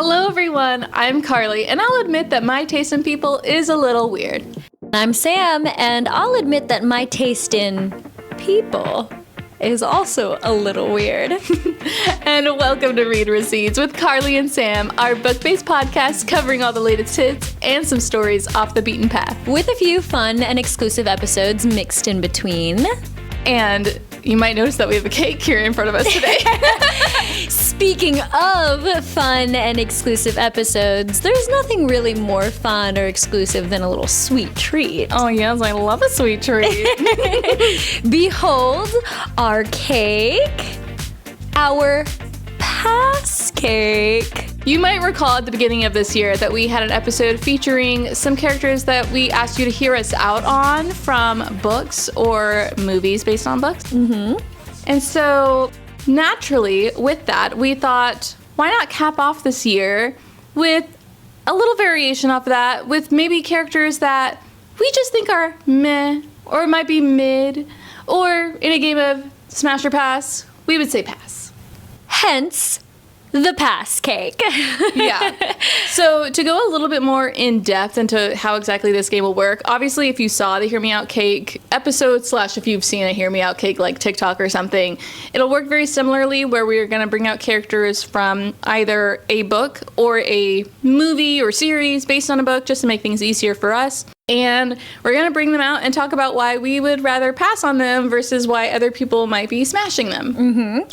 Hello everyone, I'm Carly, and I'll admit that my taste in people is a little weird. I'm Sam, and I'll admit that my taste in people is also a little weird. And welcome to Read Receipts with Carly and Sam, our book-based podcast covering all the latest hits and some stories off the beaten path. With a few fun and exclusive episodes mixed in between. And you might notice that we have a cake here in front of us today. Speaking of fun and exclusive episodes, there's nothing really more fun or exclusive than a little sweet treat. Oh yes, I love a sweet treat. Behold our cake, our pass cake. You might recall at the beginning of this year that we had an episode featuring some characters that we asked you to hear us out on from books or movies based on books. Mm-hmm. And so naturally, with that, we thought, why not cap off this year with a little variation off of that, with maybe characters that we just think are meh, or might be mid, or in a game of smash or pass, we would say pass. Hence, the pass cake. Yeah. So to go a little bit more in depth into how exactly this game will work, obviously if you saw the Hear Me Out Cake episode / if you've seen a Hear Me Out Cake like TikTok or something, it'll work very similarly where we're going to bring out characters from either a book or a movie or series based on a book just to make things easier for us. And we're going to bring them out and talk about why we would rather pass on them versus why other people might be smashing them. Mm-hmm.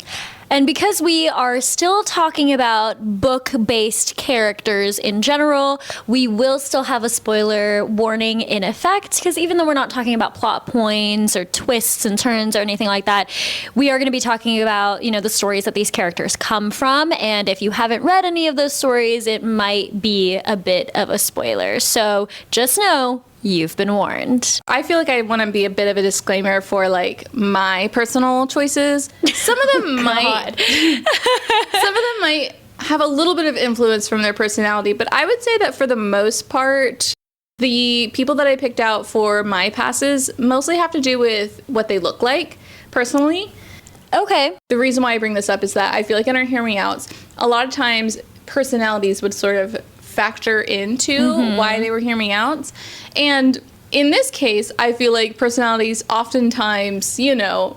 And because we are still talking about book-based characters in general, we will still have a spoiler warning in effect, because even though we're not talking about plot points or twists and turns or anything like that, we are going to be talking about, the stories that these characters come from. And if you haven't read any of those stories, it might be a bit of a spoiler. So just know, you've been warned. I feel like I want to be a bit of a disclaimer for my personal choices. Some of them might have a little bit of influence from their personality, but I would say that for the most part, the people that I picked out for my passes mostly have to do with what they look like personally. Okay. The reason why I bring this up is that I feel like in our Hear Me Outs, a lot of times personalities would sort of factor into why they were Hear Me Outs. And in this case, I feel like personalities oftentimes,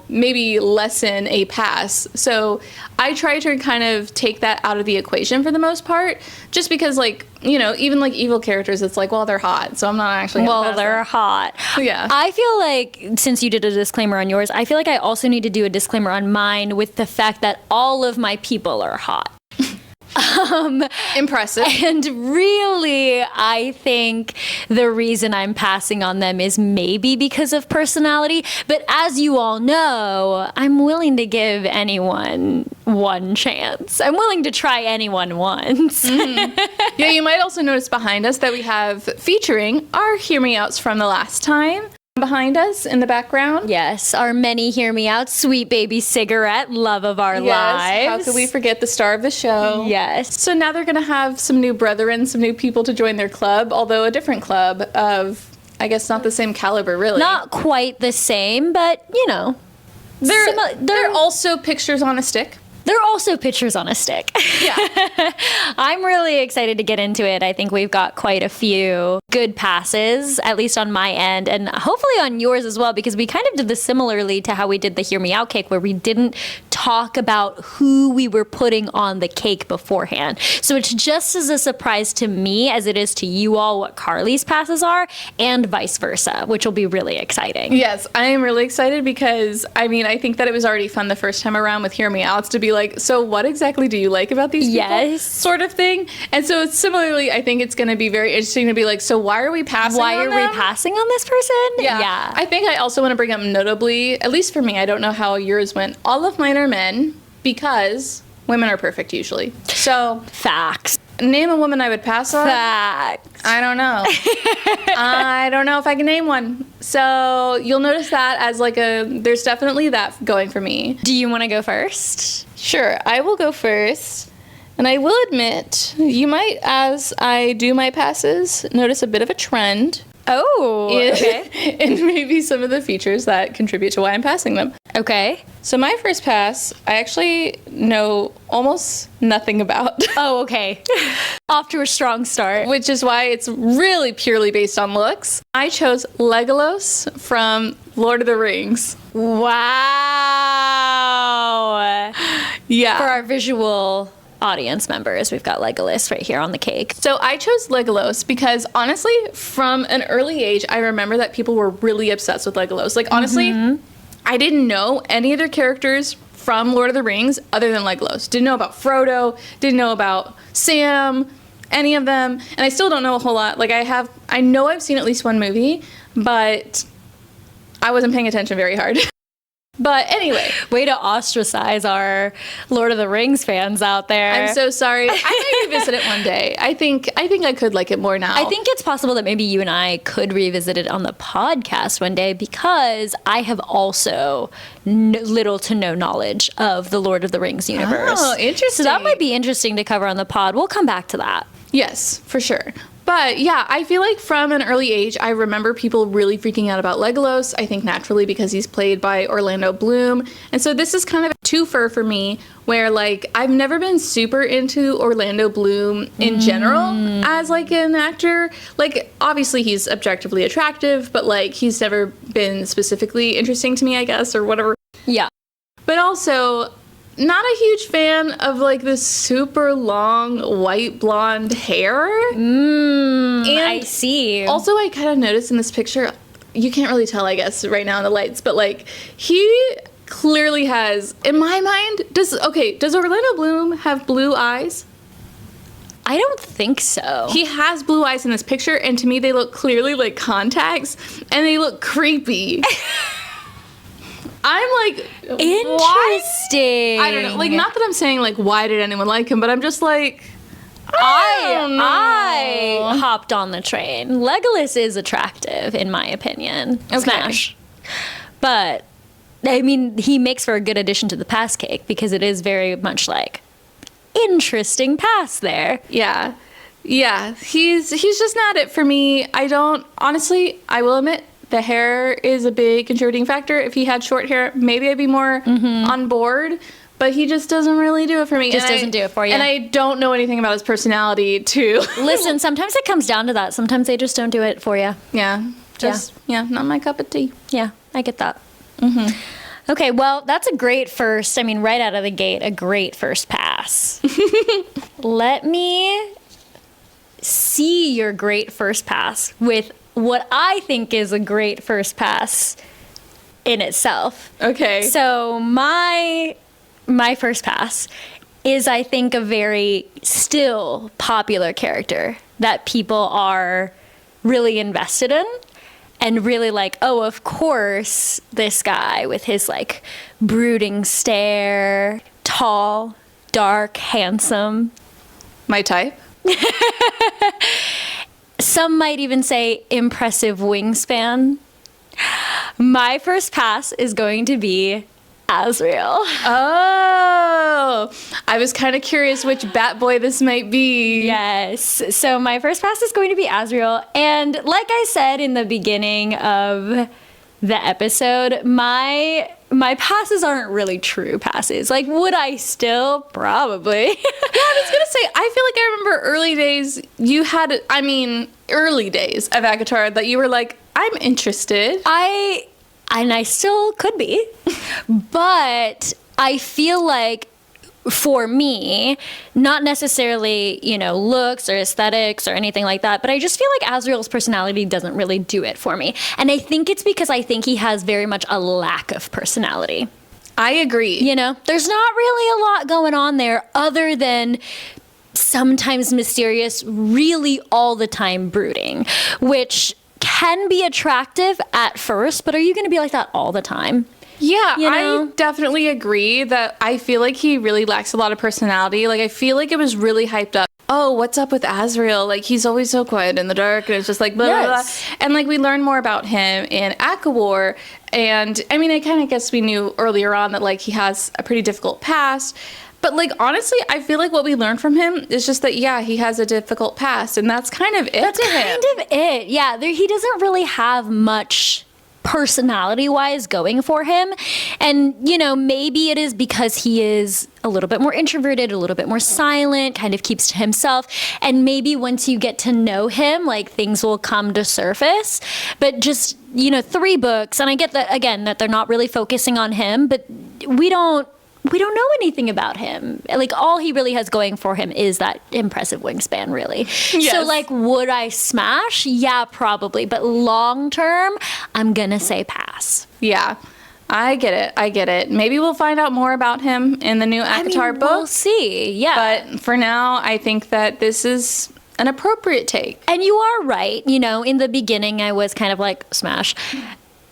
maybe lessen a pass. So I try to kind of take that out of the equation for the most part, just because even evil characters, it's well, they're hot. So I'm not actually they're hot. Yeah. I feel like, since you did a disclaimer on yours, I feel like I also need to do a disclaimer on mine with the fact that all of my people are hot. Impressive. And really, I think the reason I'm passing on them is maybe because of personality. But as you all know, I'm willing to give anyone one chance. I'm willing to try anyone once. Mm-hmm. Yeah, you might also notice behind us that we have featuring our Hear Me Outs from the last time. Behind us in the background. Yes, our many Hear Me Out, sweet baby cigarette, love of our lives. How could we forget the star of the show? Yes. So now they're going to have some new brethren, some new people to join their club, although a different club of, I guess, not the same caliber, really. Not quite the same, but, They're also pictures on a stick. They're also pictures on a stick. Yeah. I'm really excited to get into it. I think we've got quite a few good passes, at least on my end, and hopefully on yours as well, because we kind of did this similarly to how we did the Hear Me Out cake, where we didn't talk about who we were putting on the cake beforehand. So it's just as a surprise to me as it is to you all what Carly's passes are, and vice versa, which will be really exciting. Yes, I am really excited because, I think that it was already fun the first time around with Hear Me Outs to be so what exactly do you like about these people? Yes. Sort of thing. And so similarly, I think it's going to be very interesting to be so why are we passing Why on are them? we passing on this person? Yeah. I think I also want to bring up notably, at least for me, I don't know how yours went, all of mine are men because women are perfect usually. So Facts. Name a woman I would pass on. Facts. I don't know. I don't know if I can name one. So you'll notice that as there's definitely that going for me. Do you want to go first? Sure, I will go first. And I will admit, you might, as I do my passes, notice a bit of a trend. Oh, okay. And maybe some of the features that contribute to why I'm passing them. Okay. So my first pass, I actually know almost nothing about. Oh, okay. Off to a strong start. Which is why it's really purely based on looks. I chose Legolas from Lord of the Rings. Wow. Yeah. For our visual audience members, we've got Legolas right here on the cake. So I chose Legolas because honestly, from an early age, I remember that people were really obsessed with Legolas. Like honestly, I didn't know any other characters from Lord of the Rings other than Legolas. Didn't know about Frodo, didn't know about Sam, any of them, and I still don't know a whole lot. Like I know I've seen at least one movie, but I wasn't paying attention very hard. But anyway. Way to ostracize our Lord of the Rings fans out there. I'm so sorry. I might revisit it one day. I think I could like it more now. I think it's possible that maybe you and I could revisit it on the podcast one day because I have also little to no knowledge of the Lord of the Rings universe. Oh, interesting. So that might be interesting to cover on the pod. We'll come back to that. Yes, for sure. But yeah, I feel like from an early age, I remember people really freaking out about Legolas. I think naturally because he's played by Orlando Bloom. And so this is kind of a twofer for me where like I've never been super into Orlando Bloom in general as like an actor. Like obviously he's objectively attractive, but like he's never been specifically interesting to me, I guess, or whatever. Yeah. But also not a huge fan of like this super long white blonde hair. And I see. Also, I kind of noticed in this picture, you can't really tell, I guess, right now in the lights, but like he clearly has, in my mind, does Orlando Bloom have blue eyes? I don't think so. He has blue eyes in this picture, and to me they look clearly like contacts, and they look creepy. I'm like, interesting. Why? I don't know. Like, not that I'm saying like, why did anyone like him? But I'm just like, I don't know. I hopped on the train. Legolas is attractive, in my opinion. Okay. Smash. But I mean, he makes for a good addition to the pass cake because it is very much like interesting pass there. Yeah. He's just not it for me. Honestly, I will admit, the hair is a big contributing factor. If he had short hair, maybe I'd be more on board. But he just doesn't really do it for me. Just doesn't do it for you. And I don't know anything about his personality, too. Listen, sometimes it comes down to that. Sometimes they just don't do it for you. Yeah. Not my cup of tea. Yeah, I get that. Okay, well, that's a great first, right out of the gate, a great first pass. Let me see your great first pass with what I think is a great first pass in itself. Okay. So my first pass is, I think, a very still popular character that people are really invested in and really like, oh, of course, this guy with his like brooding stare, tall, dark, handsome. My type? Some might even say impressive wingspan. My first pass is going to be Azriel. Oh, I was kind of curious which bat boy this might be. Yes. So my first pass is going to be Azriel. And like I said in the beginning of the episode, my passes aren't really true passes. Like, would I still? Probably. Yeah, I was going to say, I feel like I remember early days early days of Avatar that you were like, I'm interested. And I still could be, but I feel like for me, not necessarily, looks or aesthetics or anything like that, but I just feel like Azriel's personality doesn't really do it for me. And I think it's because I think he has very much a lack of personality. I agree. There's not really a lot going on there other than sometimes mysterious, really all the time brooding, which can be attractive at first, but are you going to be like that all the time? Yeah, I definitely agree that I feel like he really lacks a lot of personality. Like, I feel like it was really hyped up. Oh, what's up with Azriel? Like, he's always so quiet in the dark, and it's just like, blah, blah, blah. And, like, we learn more about him in ACOWAR, and, I kind of guess we knew earlier on that, like, he has a pretty difficult past. But, like, honestly, I feel like what we learned from him is just that, yeah, he has a difficult past, and that's kind of it to him. Kind of it. Yeah, he doesn't really have much personality-wise going for him. And, you know, maybe it is because he is a little bit more introverted, a little bit more silent, kind of keeps to himself. And maybe once you get to know him, like, things will come to surface. But just, you know, 3 books, and I get that, again, that they're not really focusing on him, but we don't know anything about him. Like, all he really has going for him is that impressive wingspan, really. Yes. So, like, would I smash? Yeah, probably. But long term, I'm gonna say pass. Yeah. I get it. Maybe we'll find out more about him in the new ACOTAR book. We'll see. Yeah. But for now, I think that this is an appropriate take. And you are right. You know, in the beginning, I was kind of like, smash.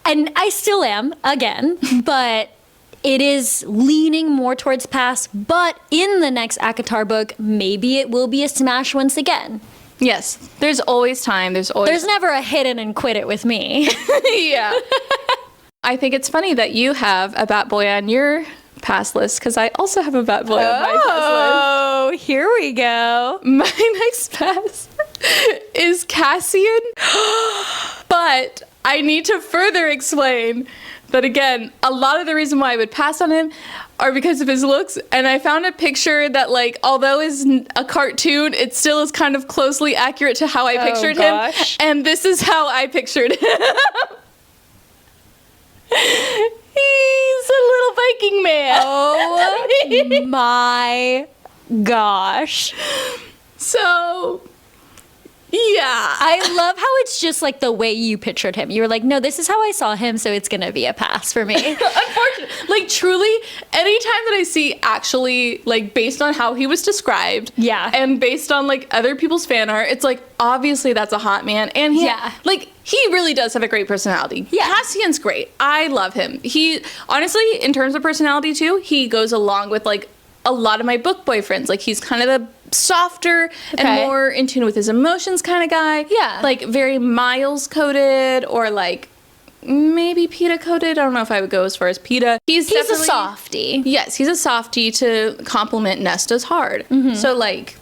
And I still am, again. But it is leaning more towards pass. But in the next ACOTAR book, maybe it will be a smash once again. Yes. There's always time. There's never a hit it and quit it with me. Yeah. I think it's funny that you have a Bat Boy on your pass list, because I also have a Bat Boy on my pass list. Oh, here we go. My next pass is Cassian, but I need to further explain that, again, a lot of the reason why I would pass on him are because of his looks, and I found a picture that, like, although is a cartoon, it still is kind of closely accurate to how I pictured him, and this is how I pictured him. He's a little Viking man. Oh my gosh. So, yeah. I love how it's just like the way you pictured him. You were like, no, this is how I saw him, so it's going to be a pass for me. Unfortunately, like, truly, anytime that I see actually, like, based on how he was described, Yeah. and based on, like, other people's fan art, it's like, obviously that's a hot man, and he, Yeah. like, he really does have a great personality. Yeah. Cassian's great. I love him. He, honestly, in terms of personality, too, he goes along with, like, a lot of my book boyfriends. Like, he's kind of the softer and more in tune with his emotions kind of guy. Yeah. Like, very Miles coded, or, like, maybe PETA coded. I don't know if I would go as far as PETA. He's a softie. Yes, he's a softie to compliment Nesta's hard. So, like,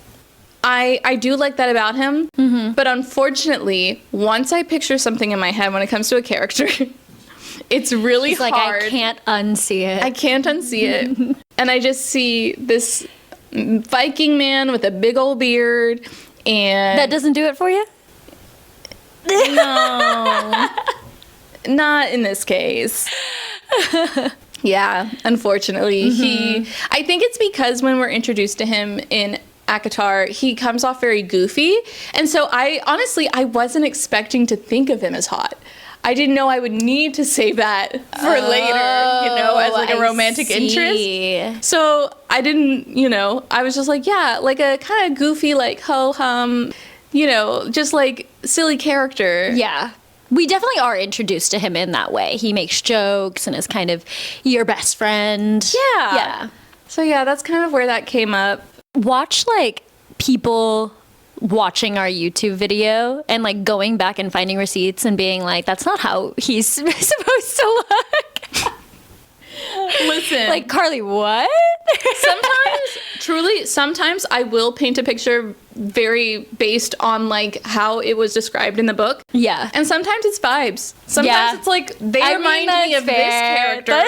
I do like that about him. But unfortunately, once I picture something in my head when it comes to a character, it's really It's hard. like, I can't unsee it. I can't unsee it. And I just see this Viking man with a big old beard, and That doesn't do it for you? no, not in this case. Yeah, unfortunately, I think it's because when we're introduced to him in ACOTAR, he comes off very goofy, and so I wasn't expecting to think of him as hot. I didn't know I would need to save that for later, you know, as like a romantic interest. So I didn't, you know, I was just like, yeah, like a kind of goofy, like ho-hum, you know, just like silly character. Yeah. We definitely are introduced to him in that way. He makes jokes and is kind of your best friend. Yeah. Yeah. So yeah, that's kind of where that came up. Watch, like, people watching our YouTube video and, like, going back and finding receipts and being like, that's not how he's supposed to look. Listen. Like, Carly, what? Sometimes I will paint a picture very based on, like, how it was described in the book. Yeah. And sometimes it's vibes. Sometimes it's like, they remind me of this character.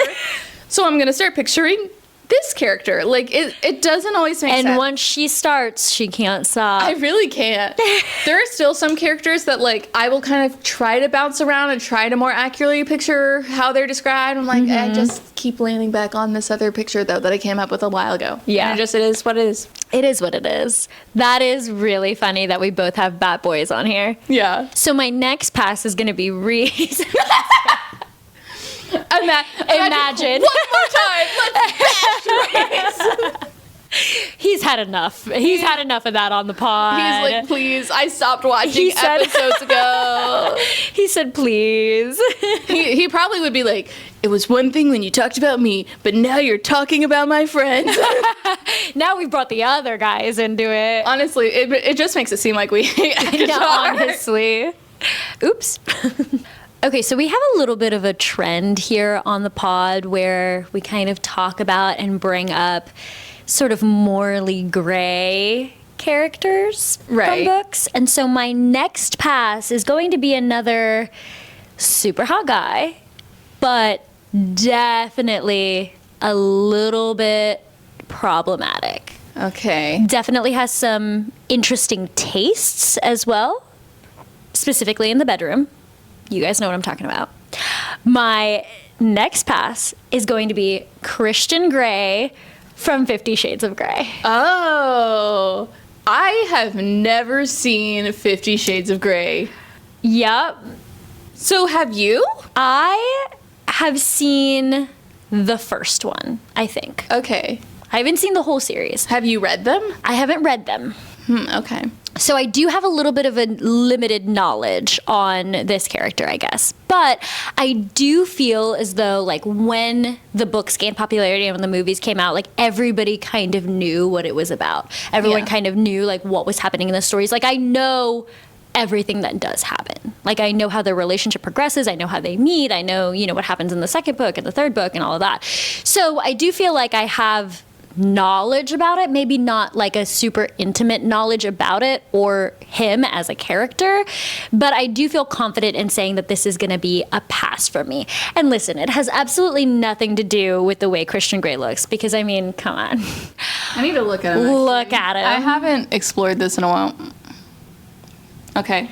So I'm going to start picturing this character. Like, it doesn't always make sense. And once she starts, she can't stop. I really can't. There are still some characters that, like, I will kind of try to bounce around and try to more accurately picture how they're described. I'm like, I just keep landing back on this other picture, though, that I came up with a while ago. Yeah. And it is what it is. It is what it is. That is really funny that we both have Bat Boys on here. Yeah. So my next pass is going to be Reese. Imagine. One more time. Let's bash Reese. He's had enough. He's had enough of that on the pod. He's like, please, I stopped watching episodes ago. He said, please. He probably would be like, it was one thing when you talked about me, but now you're talking about my friends. Now we've brought the other guys into it. Honestly, it just makes it seem like we hate ACOTAR. No, honestly. Oops. Okay, so we have a little bit of a trend here on the pod where we kind of talk about and bring up sort of morally gray characters from books. And so my next pass is going to be another super hot guy, but definitely a little bit problematic. Okay. Definitely has some interesting tastes as well, specifically in the bedroom. You guys know what I'm talking about. My next pass is going to be Christian Grey from 50 Shades of Grey. Oh, I have never seen 50 Shades of Grey. Yep. So have you? I have seen the first one, I think. Okay. I haven't seen the whole series. Have you read them? I haven't read them. Okay. So I do have a little bit of a limited knowledge on this character, I guess. But I do feel as though, like, when the books gained popularity and when the movies came out, like, everybody kind of knew what it was about. Everyone kind of knew, like, what was happening in the stories. Like, I know everything that does happen. Like, I know how their relationship progresses. I know how they meet. I know, you know, what happens in the second book and the third book and all of that. So I do feel like I have knowledge about it, maybe not like a super intimate knowledge about it or him as a character, but I do feel confident in saying that this is going to be a pass for me. And listen, it has absolutely nothing to do with the way Christian Grey looks, because I mean, come on. I need to look at him. Look at him. I haven't explored this in a while. Okay.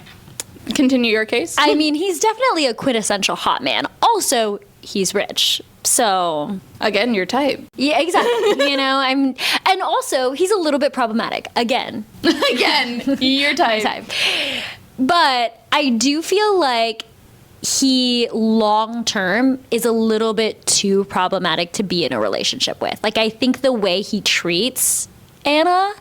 Continue your case. I mean, he's definitely a quintessential hot man. Also, he's rich. So Again, your type. yeah, exactly. You know, and also he's a little bit problematic. Again, Your type. But I do feel like he long term is a little bit too problematic to be in a relationship with. Like, I think the way he treats Anna,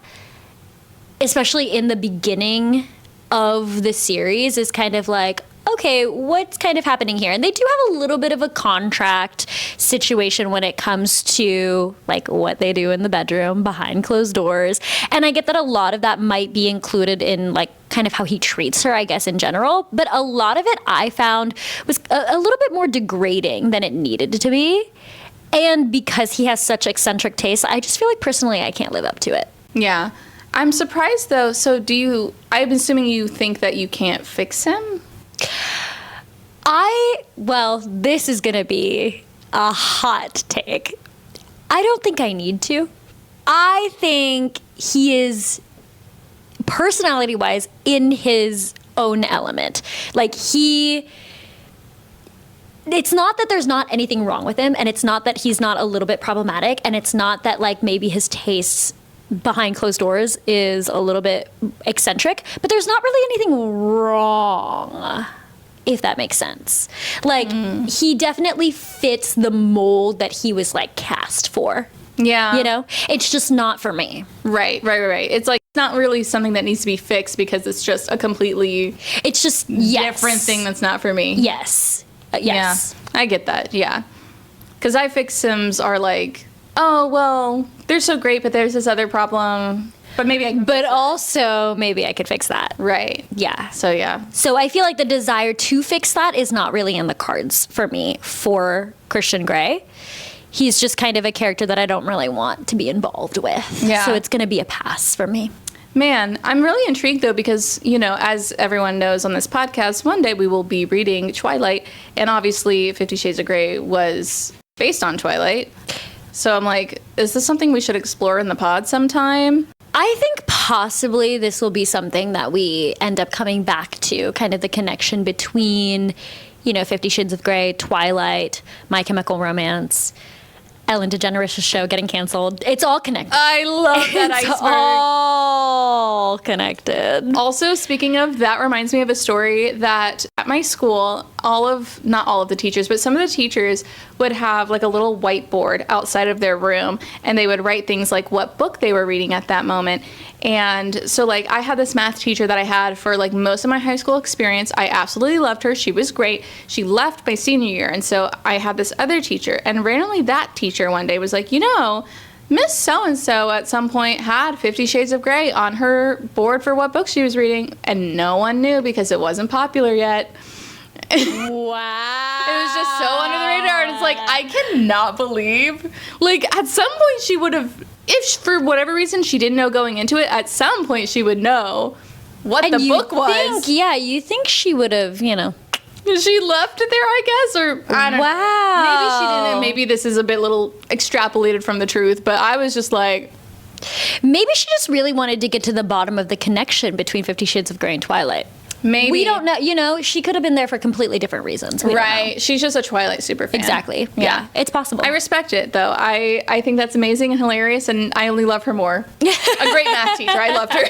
especially in the beginning of the series, is kind of like, okay, what's kind of happening here? And they do have a little bit of a contract situation when it comes to like what they do in the bedroom behind closed doors. And I get that a lot of that might be included in like kind of how he treats her, I guess, in general. But a lot of it I found was a little bit more degrading than it needed to be. And because he has such eccentric tastes, I just feel like personally I can't live up to it. Yeah. I'm surprised though. So I'm assuming you think that you can't fix him? Well, this is going to be a hot take. I don't think I need to. I think he is, personality-wise, in his own element. Like, it's not that there's not anything wrong with him, and it's not that he's not a little bit problematic, and it's not that, like, maybe his tastes behind closed doors is a little bit eccentric, but there's not really anything wrong, if that makes sense. Like, he definitely fits the mold that he was, like, cast for. Yeah. You know? It's just not for me. Right. It's like not really something that needs to be fixed because it's just a completely It's just, different thing that's not for me. Yes. Yes. Yeah, I get that. Yeah. Because I fix Sims are like, oh, well, they're so great, but there's this other problem. But maybe I can But also, maybe I could fix that. Right. Yeah. So, yeah. So I feel like the desire to fix that is not really in the cards for me for Christian Grey. He's just kind of a character that I don't really want to be involved with. Yeah. So it's going to be a pass for me. Man, I'm really intrigued, though, because, you know, as everyone knows on this podcast, one day we will be reading Twilight. And obviously, 50 Shades of Grey was based on Twilight. So I'm like, is this something we should explore in the pod sometime? I think possibly this will be something that we end up coming back to, kind of the connection between, you know, 50 Shades of Grey, Twilight, My Chemical Romance, Ellen DeGeneres' show getting canceled. It's all connected. I love that It's iceberg. all connected. Also, speaking of, that reminds me of a story that at my school, not all of the teachers, but some of the teachers would have like a little whiteboard outside of their room, and they would write things like what book they were reading at that moment. And so like I had this math teacher that I had for like most of my high school experience. I absolutely loved her. She was great. She left my senior year. And so I had this other teacher, and randomly that teacher one day was like, you know, Miss So-and-so at some point had 50 Shades of Grey on her board for what book she was reading, and no one knew because it wasn't popular yet. Wow. It was just so under the radar, and it's like, I cannot believe, like, at some point she would have, if for whatever reason she didn't know going into it, at some point she would know what the book was. You think she would have, you know, She left it there, I guess, or I don't know. Maybe she didn't. Maybe this is a bit little extrapolated from the truth, but I was just like, maybe she just really wanted to get to the bottom of the connection between 50 Shades of Grey and Twilight. maybe. We don't know. You know, she could have been there for completely different reasons. We don't know. Right. She's just a Twilight super fan. Exactly. Yeah. It's possible. I respect it, though. I think that's amazing and hilarious, and I only love her more. A great math teacher. I loved her.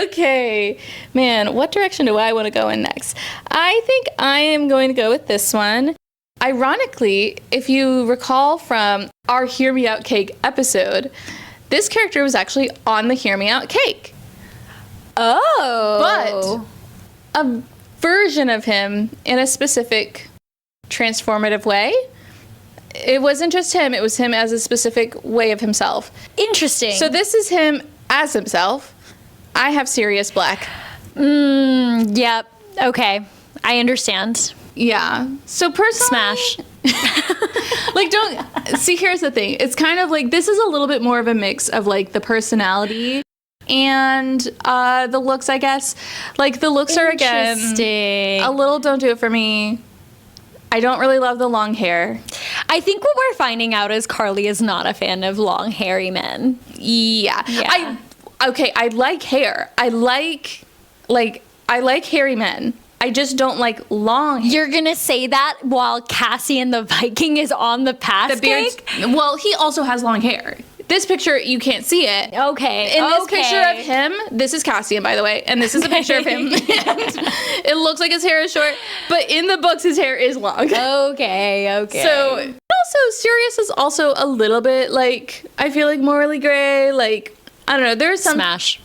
Okay. Man, what direction do I want to go in next? I think I am going to go with this one. Ironically, if you recall from our Hear Me Out Cake episode, this character was actually on the Hear Me Out Cake. Oh. But a version of him in a specific transformative way. It wasn't just him, it was him as a specific way of himself. Interesting. So this is him as himself. I have Sirius Black. Yep. Okay. I understand. Yeah. So personally... Smash. Like, don't... See, here's the thing. It's kind of like, this is a little bit more of a mix of, like, the personality and the looks, I guess. Like, the looks are, again, a little don't do it for me. I don't really love the long hair. I think what we're finding out is Carly is not a fan of long, hairy men. Yeah. I like hair. I like hairy men. I just don't like long hair. You're going to say that while Cassian the Viking is on the pass cake? Well, he also has long hair. This picture, you can't see it. Okay. In this picture of him, this is Cassian, by the way, and this is a picture of him. It looks like his hair is short, but in the books, his hair is long. Okay. So, also, Sirius is also a little bit, like, I feel like morally gray, like, I don't know, there's some... Smash.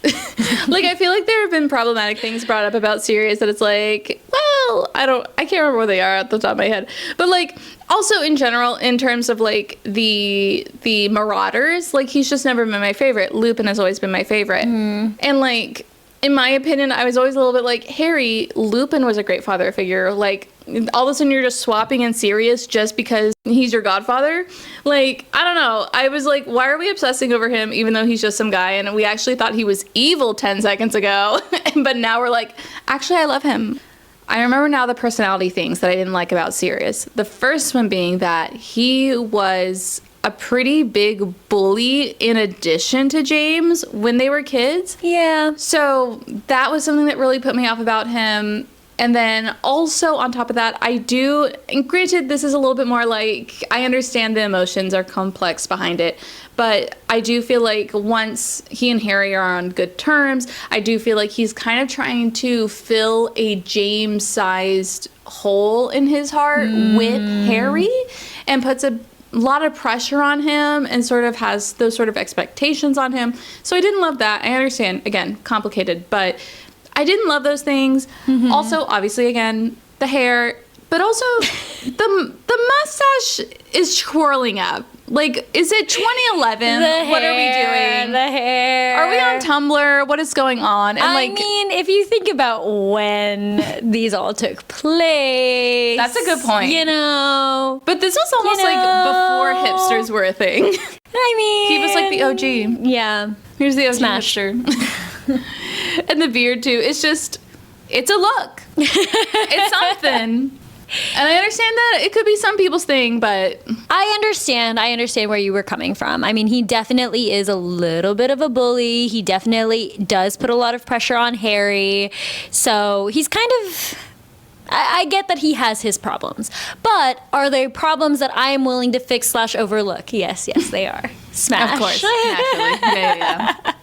Like, I feel like there have been problematic things brought up about Sirius that it's like, well, I can't remember where they are at the top of my head. But, like, also in general, in terms of, like, the Marauders, like, he's just never been my favorite. Lupin has always been my favorite. And, like, in my opinion, I was always a little bit like, Harry, Lupin was a great father figure. Like, all of a sudden you're just swapping in Sirius just because he's your godfather. Like, I don't know. I was like, why are we obsessing over him even though he's just some guy? And we actually thought he was evil 10 seconds ago. But now we're like, actually, I love him. I remember now the personality things that I didn't like about Sirius. The first one being that he was a pretty big bully in addition to James when they were kids. Yeah. So that was something that really put me off about him. And then also on top of that, and granted, this is a little bit more like, I understand the emotions are complex behind it, but I do feel like once he and Harry are on good terms, I do feel like he's kind of trying to fill a James-sized hole in his heart with Harry and puts a lot of pressure on him and sort of has those sort of expectations on him. So I didn't love that. I understand, again, complicated, but I didn't love those things. Also, obviously, again, the hair, but also the mustache is twirling up. Like, is it 2011? What are we doing? The hair. Are we on Tumblr? What is going on? And I mean, if you think about when these all took place. That's a good point. You know. But this was almost like before hipsters were a thing. I mean. He was like the OG. Yeah. Here's the OG Smash. hipster. And the beard, too. It's a look. It's something. And I understand that it could be some people's thing, but... I understand where you were coming from. I mean, he definitely is a little bit of a bully. He definitely does put a lot of pressure on Harry. So he's kind of... I get that he has his problems. But are they problems that I am willing to fix / overlook? Yes, they are. Smash. Of course, naturally. Yeah.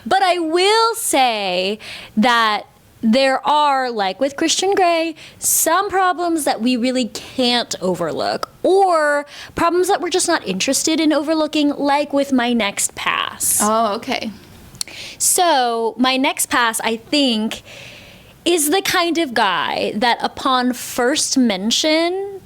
But I will say that there are, like with Christian Grey, some problems that we really can't overlook, or problems that we're just not interested in overlooking, like with my next pass. Oh, okay. So my next pass, I think, is the kind of guy that upon first mention,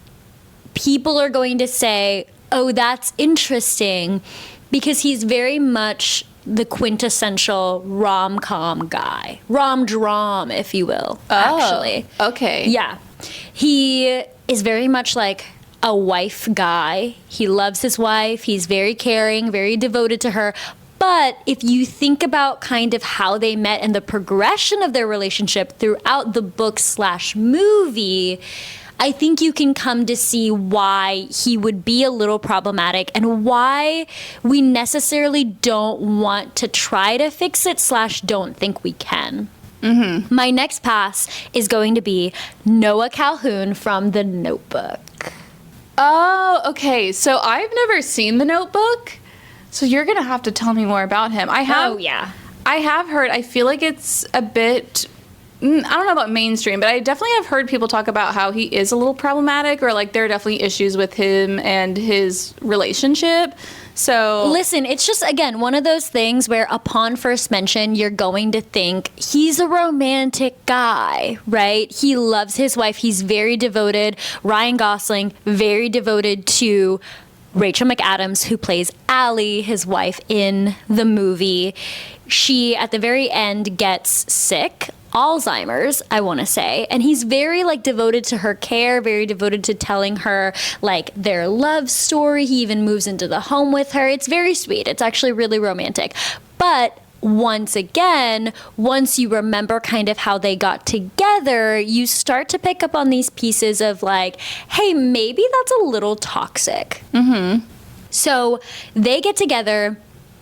people are going to say, oh, that's interesting, because he's very much the quintessential rom-com guy. Rom-dram, if you will, actually. Okay. Yeah. He is very much like a wife guy. He loves his wife. He's very caring, very devoted to her. But if you think about kind of how they met and the progression of their relationship throughout the book/movie, I think you can come to see why he would be a little problematic and why we necessarily don't want to try to fix it / don't think we can. Mm-hmm. My next pass is going to be Noah Calhoun from The Notebook. Oh, okay. So I've never seen The Notebook, so you're going to have to tell me more about him. I have heard, I feel like it's a bit, I don't know about mainstream, but I definitely have heard people talk about how he is a little problematic, or like there are definitely issues with him and his relationship. So listen, it's just, again, one of those things where upon first mention, you're going to think he's a romantic guy, right? He loves his wife. He's very devoted. Ryan Gosling, very devoted to Rachel McAdams, who plays Allie, his wife in the movie. She, at the very end, gets sick. Alzheimer's, I want to say, and he's very like devoted to her care, very devoted to telling her like their love story. He even moves into the home with her. It's very sweet. It's actually really romantic. But once again, once you remember kind of how they got together, you start to pick up on these pieces of like, hey, maybe that's a little toxic. Mm-hmm. So they get together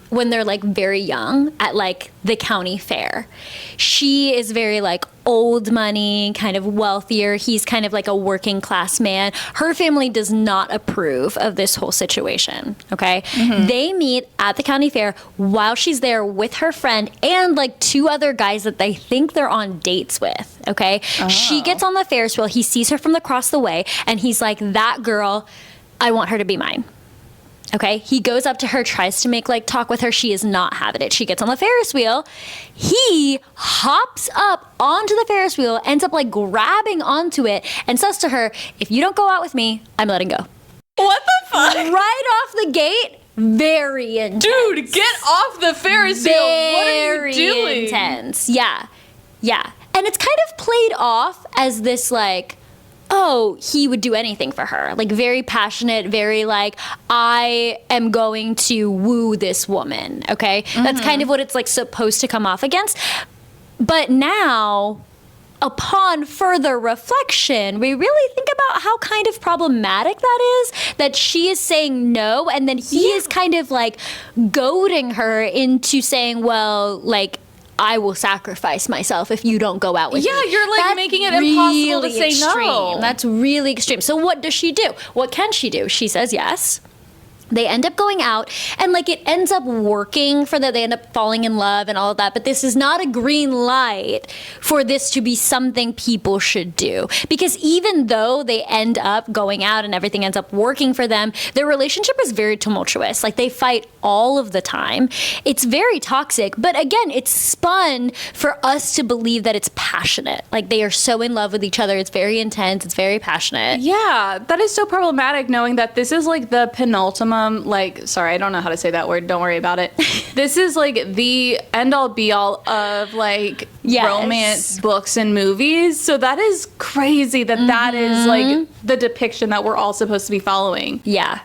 when they're like very young at like the county fair. She is very like old money, kind of wealthier. He's kind of like a working class man. Her family does not approve of this whole situation. Okay. Mm-hmm. They meet at the county fair while she's there with her friend and like 2 other guys that they think they're on dates with. Okay. Oh. She gets on the Ferris wheel. He sees her from across the way and he's like, that girl, I want her to be mine. Okay, he goes up to her, tries to make like talk with her. She is not having it. She gets on the Ferris wheel. He hops up onto the Ferris wheel, ends up like grabbing onto it and says to her, if you don't go out with me, I'm letting go. What the fuck? Right off the gate, very intense. Dude, get off the Ferris wheel. What are you doing? Very intense. Yeah. Yeah. And it's kind of played off as this like, oh, he would do anything for her. Like very passionate, very like, I am going to woo this woman. Okay. Mm-hmm. That's kind of what it's like supposed to come off against. But now, upon further reflection, we really think about how kind of problematic that is, that she is saying no. And then he is kind of like goading her into saying, well, like, I will sacrifice myself if you don't go out with me. Yeah, you're like making it impossible to say no. That's really extreme. So what does she do? What can she do? She says yes. They end up going out and like it ends up working for that. They end up falling in love and all of that. But this is not a green light for this to be something people should do. Because even though they end up going out and everything ends up working for them, their relationship is very tumultuous. Like they fight all of the time. It's very toxic. But again, it's spun for us to believe that it's passionate. Like they are so in love with each other. It's very intense. It's very passionate. Yeah, that is so problematic knowing that this is like the penultimate like, sorry, I don't know how to say that word. Don't worry about it. This is like the end all be all of like romance books and movies. So that is crazy that that is like the depiction that we're all supposed to be following. Yeah.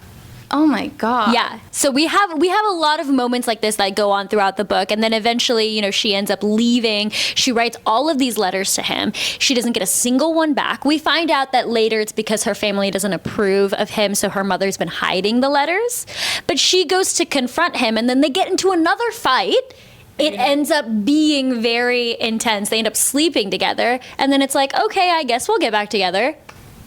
Oh my God. Yeah. So we have a lot of moments like this that go on throughout the book. And then eventually, you know, she ends up leaving. She writes all of these letters to him. She doesn't get a single one back. We find out that later it's because her family doesn't approve of him. So her mother's been hiding the letters. But she goes to confront him and then they get into another fight. It ends up being very intense. They end up sleeping together. And then it's like, okay, I guess we'll get back together.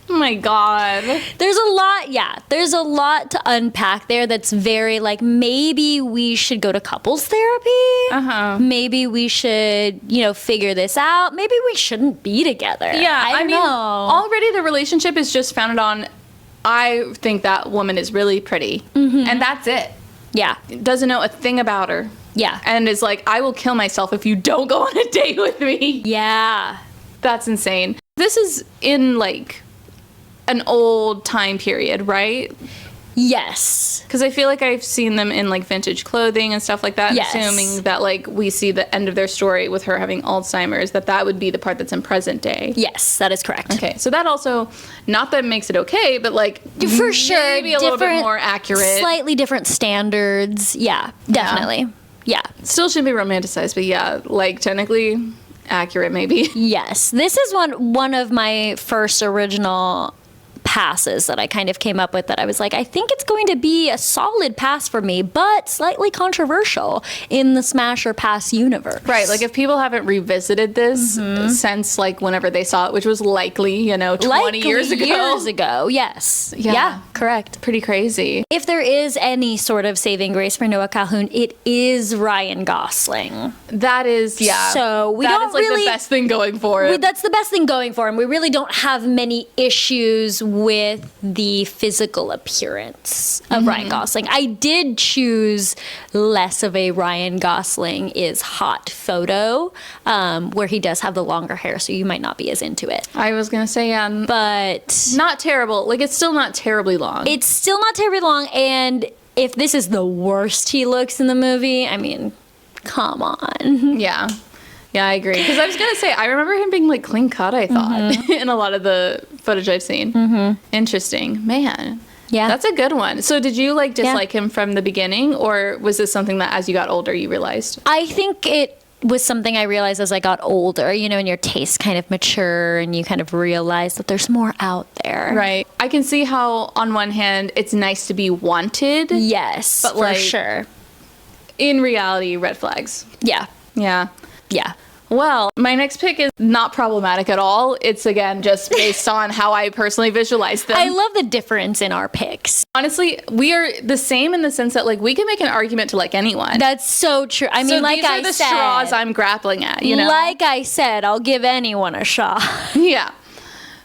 Oh my God. There's a lot to unpack there that's very like, maybe we should go to couples therapy. Uh-huh. Maybe we should, you know, figure this out. Maybe we shouldn't be together. Yeah, I mean, already the relationship is just founded on, I think that woman is really pretty. Mm-hmm. And that's it. Yeah. Doesn't know a thing about her. Yeah. And is like, I will kill myself if you don't go on a date with me. Yeah. That's insane. This is in like an old time period, right? Yes. Because I feel like I've seen them in like vintage clothing and stuff like that. Yes. Assuming that like we see the end of their story with her having Alzheimer's, that would be the part that's in present day. Yes, that is correct. Okay, so that also, not that it makes it okay, but like for sure, maybe a little bit more accurate. Slightly different standards. Yeah, definitely. Yeah. Still shouldn't be romanticized, but yeah, like technically accurate maybe. Yes. This is one of my first original passes that I kind of came up with that I was like, I think it's going to be a solid pass for me, but slightly controversial in the Smash or Pass universe. Right, like if people haven't revisited this since like whenever they saw it, which was likely, 20 years ago. Years ago, yes. Yeah, correct. Pretty crazy. If there is any sort of saving grace for Noah Calhoun, it is Ryan Gosling. That is, yeah. So we that don't is like really, the best thing going for it. that's the best thing going for him. We really don't have many issues with the physical appearance of Ryan Gosling. I did choose less of a Ryan Gosling is hot photo, where he does have the longer hair, so you might not be as into it. I was gonna say, But not terrible. Like it's still not terribly long. it's still not terribly long, and if this is the worst he looks in the movie, I mean, come on. Yeah. Yeah, I agree. Because I was going to say, I remember him being like clean cut, I thought, in a lot of the footage I've seen. Interesting. Man. Yeah. That's a good one. So did you like dislike him from the beginning, or was this something that as you got older you realized? I think it was something I realized as I got older, and your tastes kind of mature and you kind of realize that there's more out there. Right. I can see how on one hand it's nice to be wanted. Yes, But, for like, sure. In reality, red flags. Yeah. Yeah. Yeah. Well, my next pick is not problematic at all. It's, again, just based on how I personally visualize them. I love the difference in our picks. Honestly, we are the same in the sense that, like, we can make an argument to like anyone. That's so true. I mean, so like these are I the said, straws I'm grappling at, Like I said, I'll give anyone a shot. Yeah.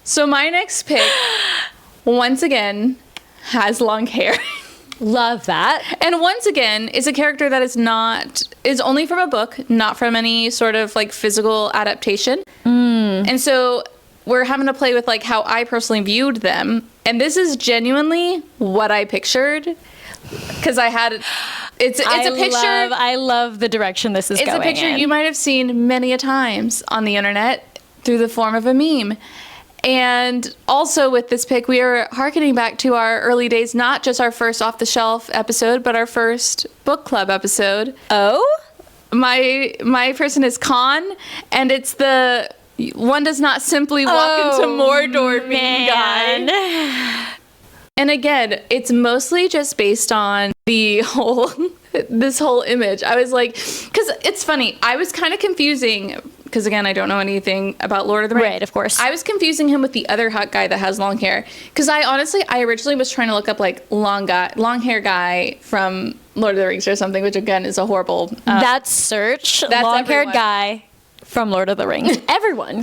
So my next pick, once again, has long hair. Love that. And once again, is a character that is only from a book, not from any sort of like physical adaptation. And so we're having to play with like how I personally viewed them. And this is genuinely what I pictured. Because I had, it's a picture. I love the direction this is going in. It's a picture you might have seen many a times on the internet through the form of a meme. And also with this pick, we are hearkening back to our early days, not just our first off-the-shelf episode, but our first book club episode. Oh? My person is Khan, and it's the one does not simply walk into Mordor meme guy. And again, it's mostly just based on the this whole image. I was like, because it's funny, I was kind of confusing, because again, I don't know anything about Lord of the Rings. Right, of course. I was confusing him with the other hot guy that has long hair. Because I originally was trying to look up like long hair guy from Lord of the Rings or something, which again is a horrible. That search, that's long-haired everyone. guy from Lord of the Rings. Everyone.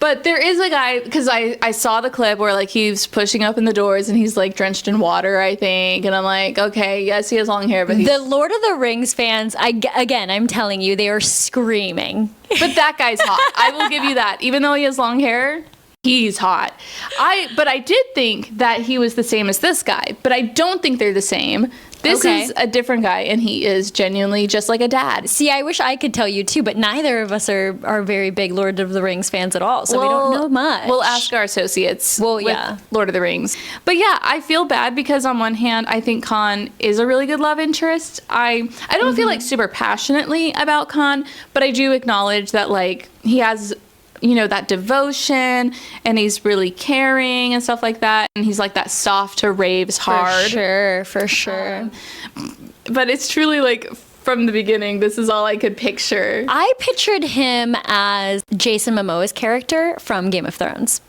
But there is a guy, because I saw the clip where like he's pushing open the doors and he's like drenched in water, I think. And I'm like, okay, yes, he has long hair, but The Lord of the Rings fans, I'm telling you, they are screaming. But that guy's hot. I will give you that. Even though he has long hair, he's hot. But I did think that he was the same as this guy, but I don't think they're the same. This is a different guy, and he is genuinely just like a dad. See, I wish I could tell you too, but neither of us are very big Lord of the Rings fans at all, so we don't know much. We'll ask our associates with Lord of the Rings. But yeah, I feel bad because on one hand, I think Khan is a really good love interest. I don't feel like super passionately about Khan, but I do acknowledge that like he has that devotion, and he's really caring and stuff like that. And he's like that soft to raves hard. For sure. But it's truly like from the beginning, this is all I could picture. I pictured him as Jason Momoa's character from Game of Thrones.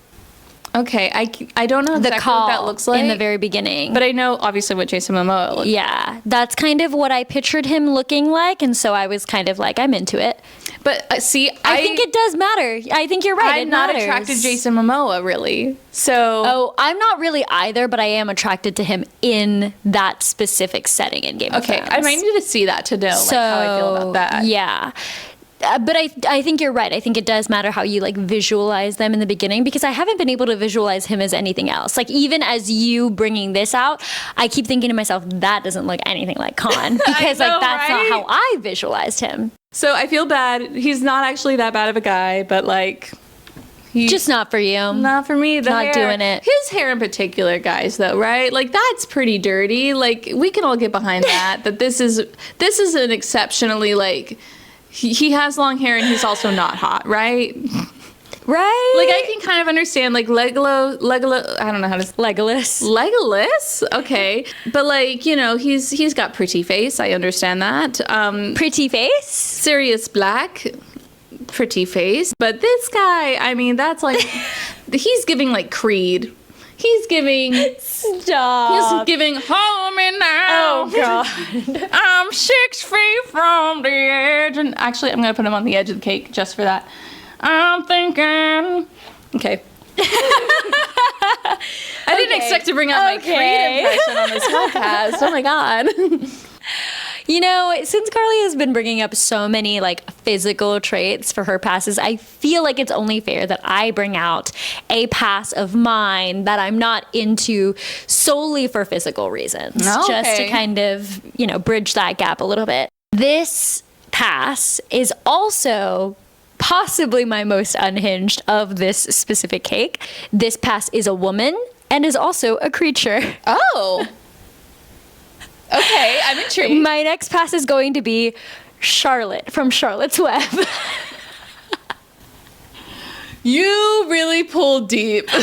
Okay, I don't know exactly what that looks like in the very beginning, but I know obviously what Jason Momoa looks like. Yeah, that's kind of what I pictured him looking like, and so I was kind of like, I'm into it. But see, I think it does matter. I think you're right. I'm not attracted to Jason Momoa really. So I'm not really either, but I am attracted to him in that specific setting in Game of Thrones. Okay, I might need to see that to know like, how I feel about that. Yeah. But I think you're right. I think it does matter how you like visualize them in the beginning, because I haven't been able to visualize him as anything else. Like even as you bringing this out, I keep thinking to myself, that doesn't look anything like Khan, because like that's not how I visualized him. So I feel bad. He's not actually that bad of a guy, but like Just not for you. Not for me. The Not hair. doing it. His hair in particular, guys, though, right? Like, that's pretty dirty. Like, we can all get behind that. That this is an exceptionally, like, he has long hair and he's also not hot, right? Right? Like, I can kind of understand, like, Legolas, I don't know how to say Legolas? Okay. But, like, you know, he's got pretty face. I understand that. Pretty face? Sirius Black, pretty face. But this guy, I mean, that's like, he's giving, like, Creed. He's giving... Stop. He's giving, hold me now. Oh, God. I'm 6 feet from the edge. And actually, I'm going to put him on the edge of the cake just for that. I'm thinking... Okay. I didn't expect to bring out my Creed impression on this podcast. Oh, my God. You know, since Carly has been bringing up so many like physical traits for her passes, I feel like it's only fair that I bring out a pass of mine that I'm not into solely for physical reasons. Okay. Just to kind of, you know, bridge that gap a little bit. This pass is also possibly my most unhinged of this specific cake. This pass is a woman and is also a creature. Oh. Okay, I'm intrigued. My next pass is going to be Charlotte from Charlotte's Web. You really pulled deep. You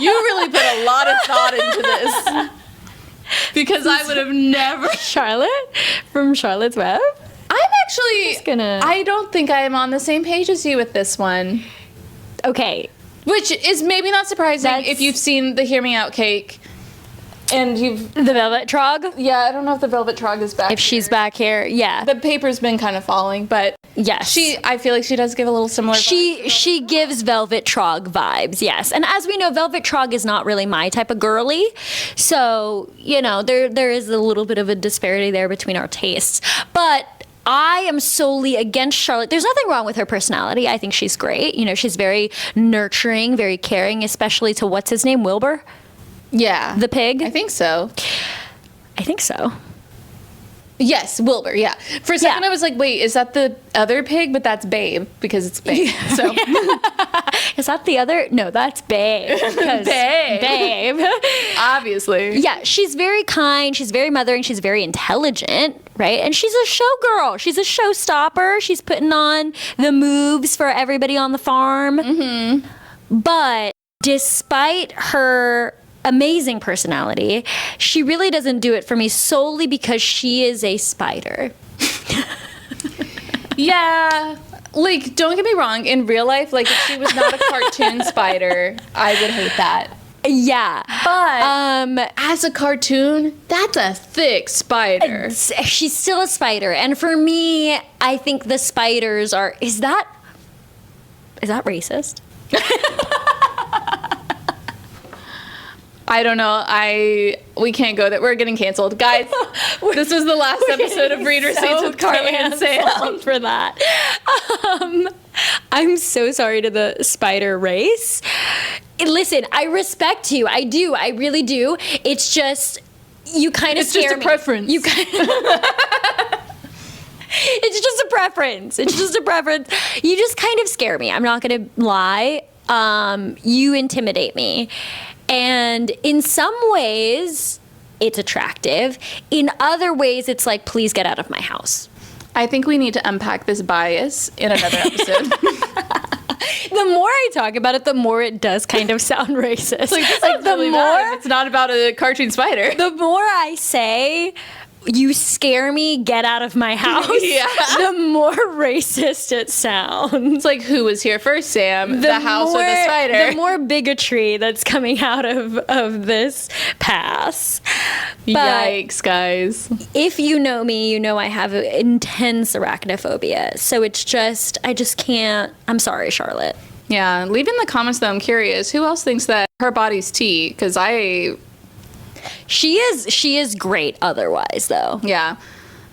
really put a lot of thought into this. Because I would have never... Charlotte from Charlotte's Web? I'm actually... I don't think I am on the same page as you with this one. Okay. Which is maybe not surprising if you've seen the Hear Me Out cake. And you've... The Velvet Trog? Yeah, I don't know if the Velvet Trog is back. If she's back here, yeah. The paper's been kind of falling, but... Yes. I feel like she does give a little similar vibes. She gives Velvet Trog vibes, yes. And as we know, Velvet Trog is not really my type of girly. So, you know, there is a little bit of a disparity there between our tastes. But I am solely against Charlotte. There's nothing wrong with her personality. I think she's great. You know, she's very nurturing, very caring, especially to what's his name, Wilbur? Yeah. The pig? I think so. I think so. Yes, Wilbur, yeah. For a second Yeah. I was like, wait, is that the other pig? But that's Babe, because it's Babe. So Is that the other? No, that's Babe. Babe. Obviously. Yeah, she's very kind. She's very mothering. She's very intelligent, right? And she's a showgirl. She's a showstopper. She's putting on the moves for everybody on the farm. Mm-hmm. But despite her amazing personality, she really doesn't do it for me solely because she is a spider. Yeah. Like, don't get me wrong. In real life, like, if she was not a cartoon spider, I would hate that. Yeah. But as a cartoon, that's a thick spider. She's still a spider. And for me, I think the spiders are... Is that racist? I don't know. We can't go there. We're getting canceled. Guys, this was the last episode of Reader Seats with Carly and Sam. For that. I'm so sorry to the spider race. Listen, I respect you. I do. I really do. It's just, you kind of scare me. It's just a preference. You kind It's just a preference. It's just a preference. You just kind of scare me. I'm not going to lie. You intimidate me. And in some ways, it's attractive. In other ways, it's like, please get out of my house. I think we need to unpack this bias in another episode. The more I talk about it, the more it does kind of sound racist. Like the really more it's not about a cartoon spider. The more I say, you scare me, get out of my house, Yeah. the more racist it sounds. It's like, who was here first, Sam? The house or the spider? The more bigotry that's coming out of this pass. But yikes, guys. if you know me, you know I have intense arachnophobia. So it's just, I just can't. I'm sorry, Charlotte. Yeah, leave in the comments, though. I'm curious. Who else thinks that her body's tea? Because She is great otherwise, though. yeah.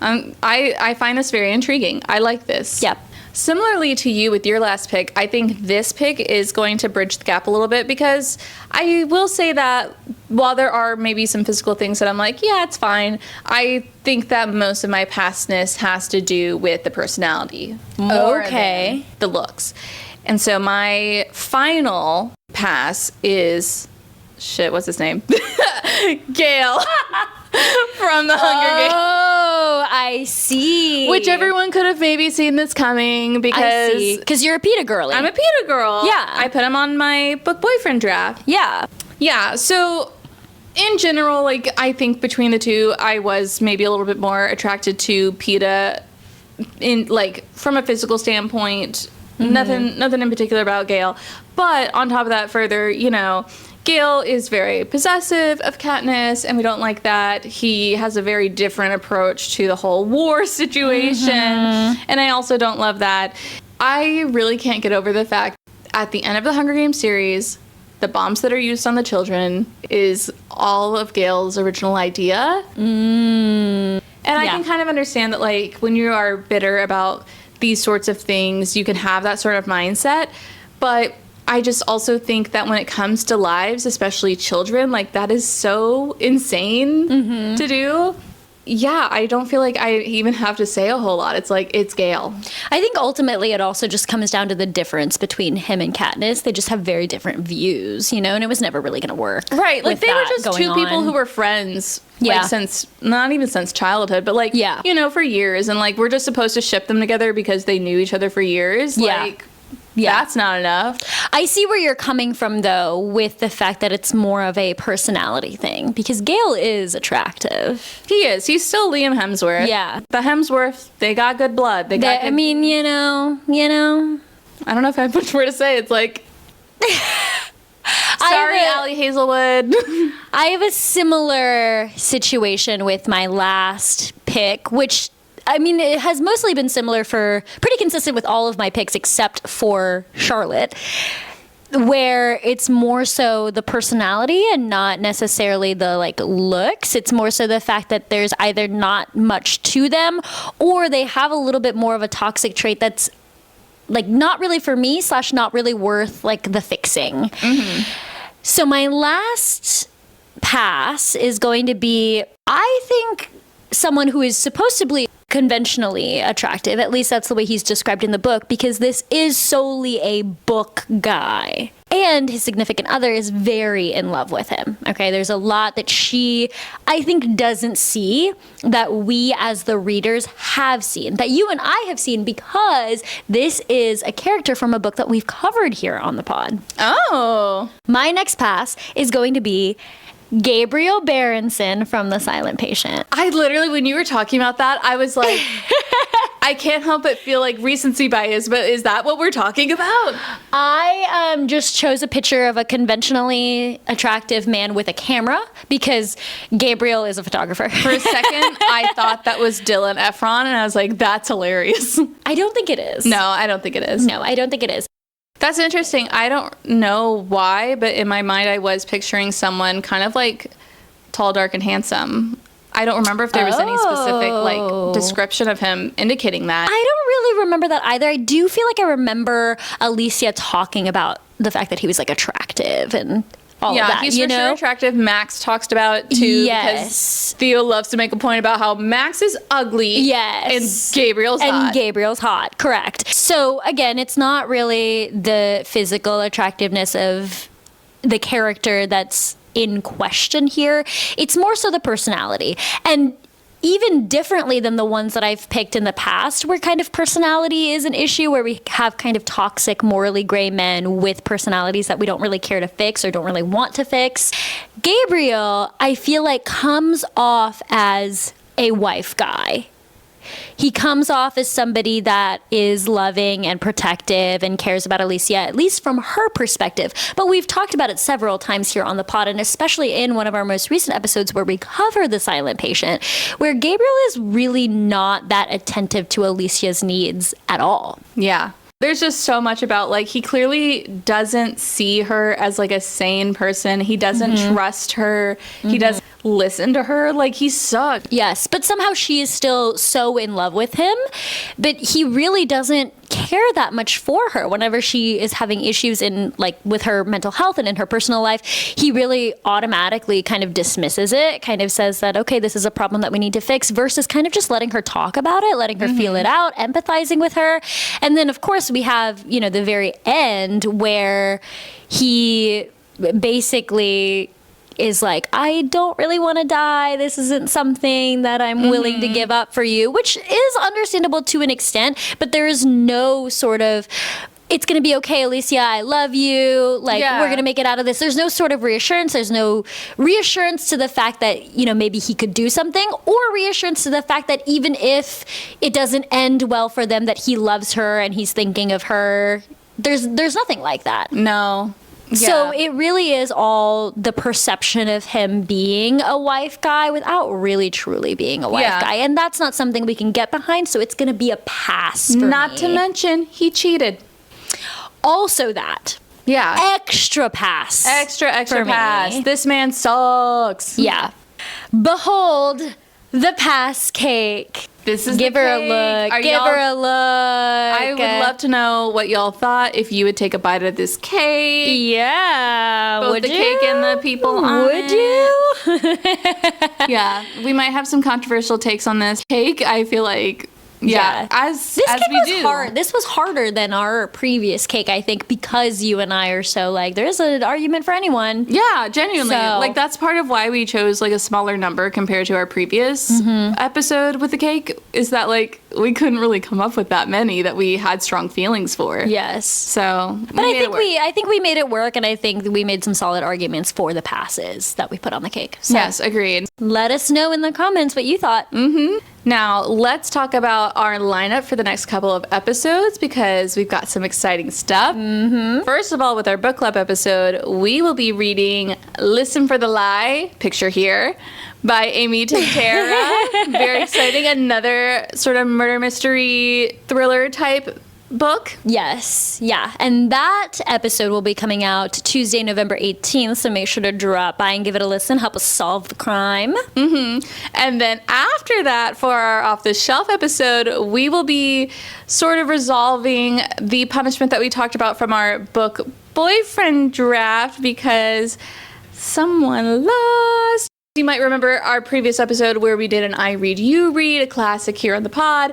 I find this very intriguing. I like this. Yep. Similarly to you with your last pick, I think this pick is going to bridge the gap a little bit, because I will say that while there are maybe some physical things that I'm like, yeah, it's fine, I think that most of my pastness has to do with the personality more than the looks. And so my final pass is, what's his name? Gale. From the Hunger Games. Oh, I see. Which everyone could have maybe seen this coming, because you're a PETA girly. I'm a PETA girl. Yeah. I put him on my book boyfriend draft. Yeah. Yeah, so in general, like, I think between the two, I was maybe a little bit more attracted to PETA in, like, from a physical standpoint. Nothing in particular about Gale. But on top of that, further, you know, Gale is very possessive of Katniss, and we don't like that. He has a very different approach to the whole war situation, and I also don't love that. I really can't get over the fact at the end of the Hunger Games series, the bombs that are used on the children is all of Gale's original idea. And I can kind of understand that, like, when you are bitter about these sorts of things, you can have that sort of mindset, but I just also think that when it comes to lives, especially children, like, that is so insane to do. Yeah, I don't feel like I even have to say a whole lot. It's like, it's Gale. I think ultimately it also just comes down to the difference between him and Katniss. They just have very different views, you know, and it was never really going to work. Right, like, they were just two people who were friends, like, since, not even since childhood, but, like, you know, for years. And, like, we're just supposed to ship them together because they knew each other for years. Like, that's not enough. I see where you're coming from, though, with the fact that it's more of a personality thing, because Gale is attractive. He is. He's still Liam Hemsworth. Yeah. The Hemsworth, they got good blood. I mean, you know. I don't know if I have much more to say. It's like, sorry, Allie Hazelwood. I have a similar situation with my last pick, which, I mean, it has mostly been similar for pretty consistent with all of my picks except for Charlotte, where it's more so the personality and not necessarily the, like, looks. It's more so the fact that there's either not much to them, or they have a little bit more of a toxic trait that's, like, not really for me / not really worth, like, the fixing. So my last pass is going to be, I think, someone who is supposedly conventionally attractive. At least that's the way he's described in the book, because this is solely a book guy. And his significant other is very in love with him. Okay, there's a lot that she, I think, doesn't see that we as the readers have seen, that you and I have seen, because this is a character from a book that we've covered here on the pod. Oh. My next pass is going to be Gabriel Berenson from The Silent Patient. I literally, when you were talking about that, I was like, I can't help but feel like recency bias, but is that what we're talking about? I just chose a picture of a conventionally attractive man with a camera, because Gabriel is a photographer. For a second, I thought that was Dylan Efron, and I was like, that's hilarious. I don't think it is. No, I don't think it is. No, I don't think it is. That's interesting. I don't know why, but in my mind, I was picturing someone kind of like tall, dark, and handsome. I don't remember if there was any specific, like, description of him indicating that. I don't really remember that either. I do feel like I remember Alicia talking about the fact that he was, like, attractive and all of that. Yeah, he's for sure attractive. Max talks about it too. Because Theo loves to make a point about how Max is ugly. Yes. And Gabriel's hot. And Gabriel's hot, correct. So again, it's not really the physical attractiveness of the character that's in question here. It's more so the personality. And even differently than the ones that I've picked in the past, where kind of personality is an issue, where we have kind of toxic, morally gray men with personalities that we don't really care to fix or don't really want to fix. Gabriel, I feel like, comes off as a wife guy. He comes off as somebody that is loving and protective and cares about Alicia, at least from her perspective. But we've talked about it several times here on the pod, and especially in one of our most recent episodes where we cover The Silent Patient, where Gabriel is really not that attentive to Alicia's needs at all. Yeah. There's just so much about, like, he clearly doesn't see her as, like, a sane person. He doesn't trust her. He does, listen to her. Like, he sucked. Yes, but somehow she is still so in love with him, but he really doesn't care that much for her. Whenever she is having issues in, like, with her mental health and in her personal life, he really automatically kind of dismisses it, kind of says that, okay, this is a problem that we need to fix, versus kind of just letting her talk about it, letting her feel it out, empathizing with her. And then, of course, we have, you know, the very end where he basically is like, I don't really want to die. This isn't something that I'm willing to give up for you, which is understandable to an extent, but there is no sort of, it's going to be okay, Alicia, I love you. Like, we're going to make it out of this. There's no sort of reassurance. There's no reassurance to the fact that, you know, maybe he could do something, or reassurance to the fact that even if it doesn't end well for them, that he loves her and he's thinking of her. There's nothing like that. No. Yeah. So it really is all the perception of him being a wife guy without really truly being a wife guy. And that's not something we can get behind, so it's going to be a pass for Not me. to mention, he cheated. Also that. Yeah. Extra pass. Extra for pass. me. This man sucks. Yeah. Behold the pass cake. This is Give the her cake. a look. Give her a look. I would love to know what y'all thought if you would take a bite of this cake. Yeah. Both would the you? cake and the people on Would it. you? Yeah, we might have some controversial takes on this cake. I feel like, as This cake we was do. hard. This was harder than our previous cake, I think, because you and I are so, like, there's an argument for anyone. Yeah, genuinely. So- Like, that's part of why we chose, like, a smaller number compared to our previous episode with the cake, is that, like, we couldn't really come up with that many that we had strong feelings for. Yes. So, But I think we made it work, and I think we made some solid arguments for the passes that we put on the cake. So Yes, agreed. let us know in the comments what you thought. Now, let's talk about our lineup for the next couple of episodes, because we've got some exciting stuff. First of all, with our book club episode, we will be reading Listen for the Lie, picture here, by Amy Tintera. Very exciting. Another sort of murder mystery thriller type book. Yes, yeah. And that episode will be coming out Tuesday, November 18th, so make sure to drop by and give it a listen, help us solve the crime. And then after that, for our off the shelf episode, we will be sort of resolving the punishment that we talked about from our book boyfriend draft, because someone lost. You might remember our previous episode where we did an I Read, You Read, a classic here on the pod.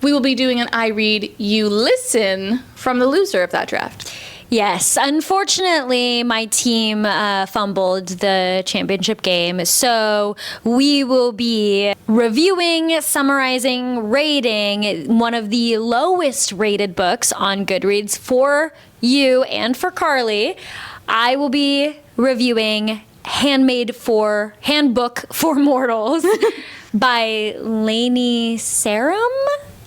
We will be doing an I Read, You Listen from the loser of that draft. Yes, unfortunately, my team fumbled the championship game, so we will be reviewing, summarizing, rating one of the lowest rated books on Goodreads for you and for Carly. I will be reviewing Handbook for Mortals by Lainey Sarum.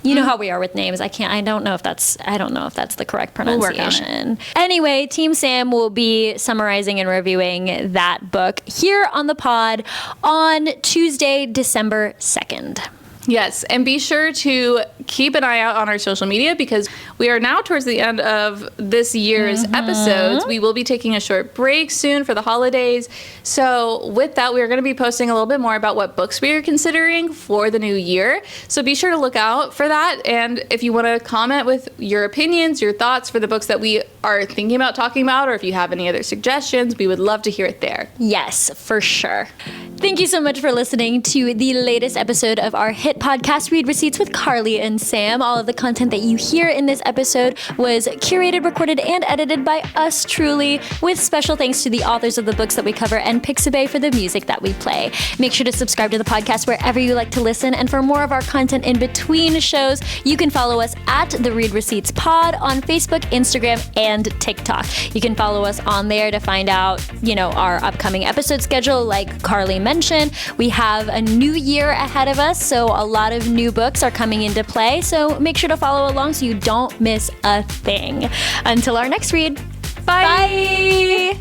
You know how we are with names. I don't know if that's the correct We'll work on it. pronunciation. Anyway, Team Sam will be summarizing and reviewing that book here on the pod on Tuesday, December 2nd. Yes, and be sure to keep an eye out on our social media, because we are now towards the end of this year's episodes. We will be taking a short break soon for the holidays. So with that, we are going to be posting a little bit more about what books we are considering for the new year. So be sure to look out for that. And if you want to comment with your opinions, your thoughts for the books that we are thinking about talking about, or if you have any other suggestions, we would love to hear it there. Yes, for sure. Thank you so much for listening to the latest episode of our hit podcast, Read Receipts with Carly and Sam. All of the content that you hear in this episode was curated, recorded, and edited by us truly, with special thanks to the authors of the books that we cover and Pixabay for the music that we play. Make sure to subscribe to the podcast wherever you like to listen, and for more of our content in between shows, you can follow us at the Read Receipts Pod on Facebook, Instagram, and TikTok. You can follow us on there to find out, our upcoming episode schedule. Like Carly mentioned, we have a new year ahead of us, so a lot of new books are coming into play, so make sure to follow along so you don't miss a thing. Until our next read, bye!